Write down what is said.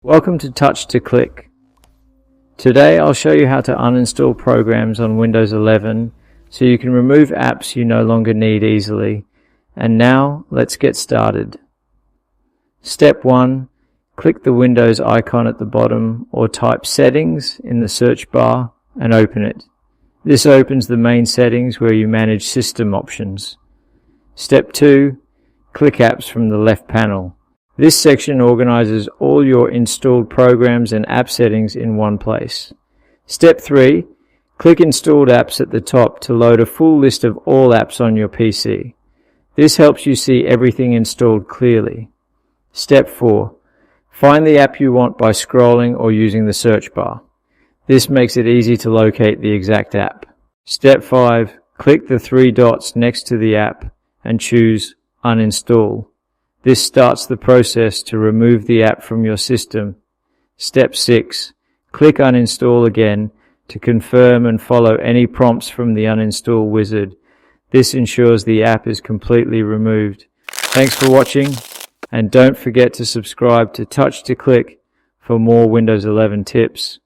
Welcome to Touch to Click. Today I'll show you how to uninstall programs on Windows 11 so you can remove apps you no longer need easily. And now let's get started. Step 1. Click the Windows icon at the bottom or type Settings in the search bar and open it. This opens the main settings where you manage system options. Step 2. Click Apps from the left panel. This section organizes all your installed programs and app settings in one place. Step 3. Click Installed Apps at the top to load a full list of all apps on your PC. This helps you see everything installed clearly. Step 4. Find the app you want by scrolling or using the search bar. This makes it easy to locate the exact app. Step 5. Click the 3 dots next to the app and choose Uninstall. This starts the process to remove the app from your system. Step 6. Click Uninstall again to confirm and follow any prompts from the uninstall wizard. This ensures the app is completely removed. Thanks for watching, and don't forget to subscribe to Touch to Click for more Windows 11 tips.